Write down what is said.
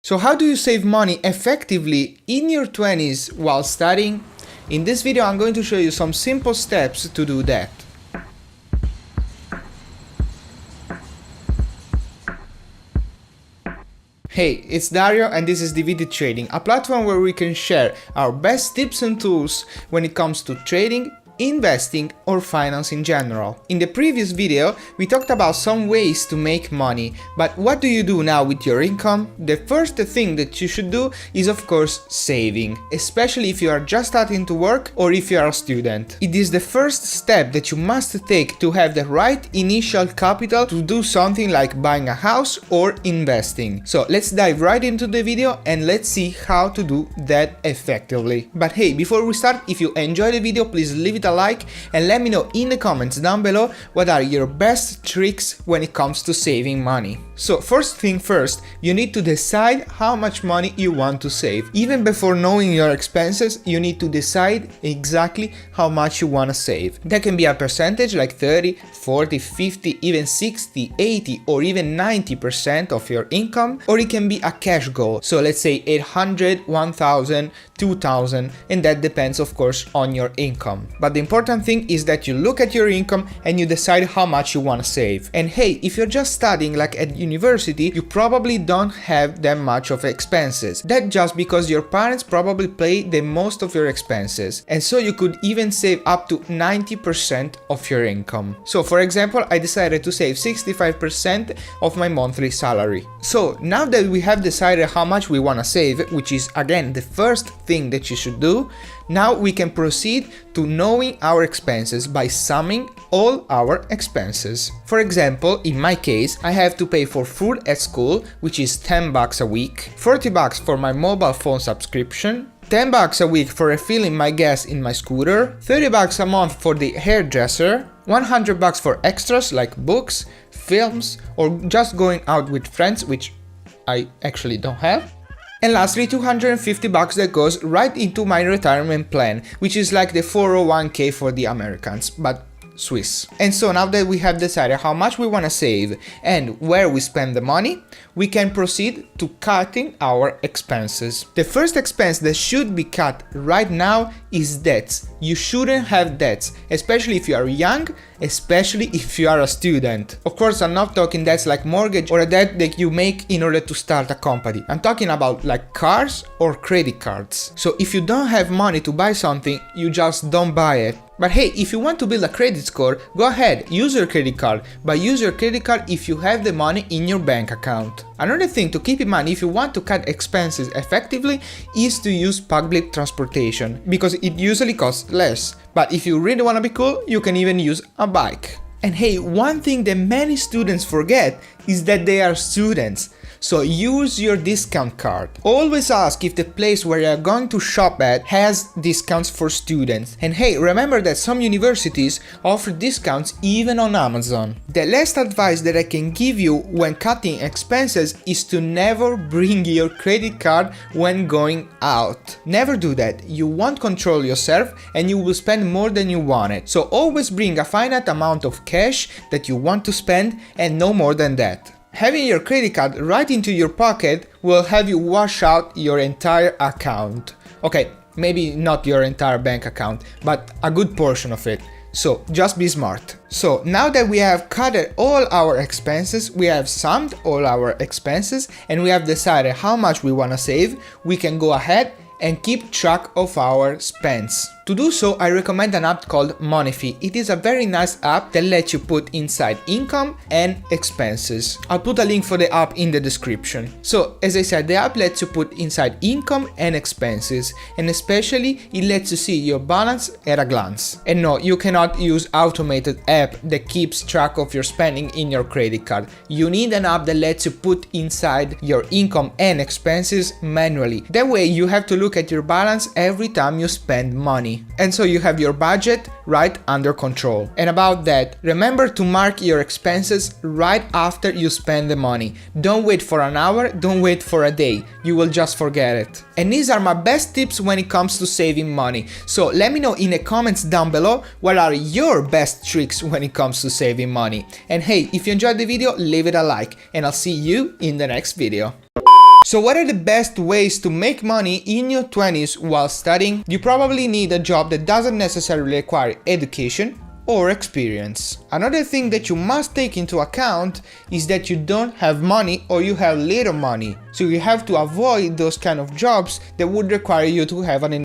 So how do you save money effectively in your 20s while studying? In this video I'm going to show you some simple steps to do that. Hey, it's Dario and this is Divity Trading, a platform where we can share our best tips and tools when it comes to trading, investing or finance in general. In the previous video, we talked about some ways to make money, but what do you do now with your income? The first thing that you should do is of course saving, especially if you are just starting to work or if you are a student. It is the first step that you must take to have the right initial capital to do something like buying a house or investing. So let's dive right into the video and let's see how to do that effectively. But hey, before we start, if you enjoyed the video, please leave it a like and let me know in the comments down below what are your best tricks when it comes to saving money. So first thing first, you need to decide how much money you want to save. Even before knowing your expenses, you need to decide exactly how much you want to save. That can be a percentage like 30, 40, 50, even 60, 80 or even 90% of your income, or it can be a cash goal. So let's say 800, 1000, 2000, and that depends of course on your income. But the important thing is that you look at your income and you decide how much you want to save. And hey, if you're just studying like at university, you probably don't have that much of expenses. That's just because your parents probably pay the most of your expenses. And so you could even save up to 90% of your income. So for example, I decided to save 65% of my monthly salary. So now that we have decided how much we want to save, which is again the first thing that you should do, now we can proceed to knowing our expenses by summing all our expenses. For example, in my case, I have to pay for food at school, which is 10 bucks a week, 40 bucks for my mobile phone subscription, 10 bucks a week for refilling my gas in my scooter, 30 bucks a month for the hairdresser, 100 bucks for extras like books, films, or just going out with friends, which I actually don't have. And lastly, 250 bucks that goes right into my retirement plan, which is like the 401k for the Americans, but Swiss. And so now that we have decided how much we want to save and where we spend the money, we can proceed to cutting our expenses. The first expense that should be cut right now is debts. You shouldn't have debts, especially if you are young, especially if you are a student. Of course, I'm not talking debts like mortgage or a debt that you make in order to start a company. I'm talking about like cars or credit cards. So if you don't have money to buy something, you just don't buy it. But hey, if you want to build a credit score, go ahead, use your credit card, but use your credit card if you have the money in your bank account. Another thing to keep in mind if you want to cut expenses effectively is to use public transportation, because it usually costs less. But if you really want to be cool, you can even use a bike. And hey, one thing that many students forget is that they are students. So use your discount card. Always ask if the place where you're going to shop at has discounts for students. And hey, remember that some universities offer discounts even on Amazon. The last advice that I can give you when cutting expenses is to never bring your credit card when going out. Never do that. You won't control yourself and you will spend more than you wanted. So always bring a finite amount of cash that you want to spend and no more than that. Having your credit card right into your pocket will have you wash out your entire account. Okay, maybe not your entire bank account, but a good portion of it. So just be smart. So now that we have cut all our expenses, we have summed all our expenses, and we have decided how much we want to save, we can go ahead and keep track of our spends. To do so, I recommend an app called Monify. It is a very nice app that lets you put inside income and expenses. I'll put a link for the app in the description. So, as I said, the app lets you put inside income and expenses, and especially it lets you see your balance at a glance. And no, you cannot use automated app that keeps track of your spending in your credit card. You need an app that lets you put inside your income and expenses manually. That way you have to look at your balance every time you spend money. And so you have your budget right under control. And about that, remember to mark your expenses right after you spend the money. Don't wait for an hour, don't wait for a day. You will just forget it. And these are my best tips when it comes to saving money. So let me know in the comments down below what are your best tricks when it comes to saving money. And hey, if you enjoyed the video, leave it a like and I'll see you in the next video. So what are the best ways to make money in your 20s while studying? You probably need a job that doesn't necessarily require education or experience. Another thing that you must take into account is that you don't have money or you have little money. So you have to avoid those kind of jobs that would require you to have an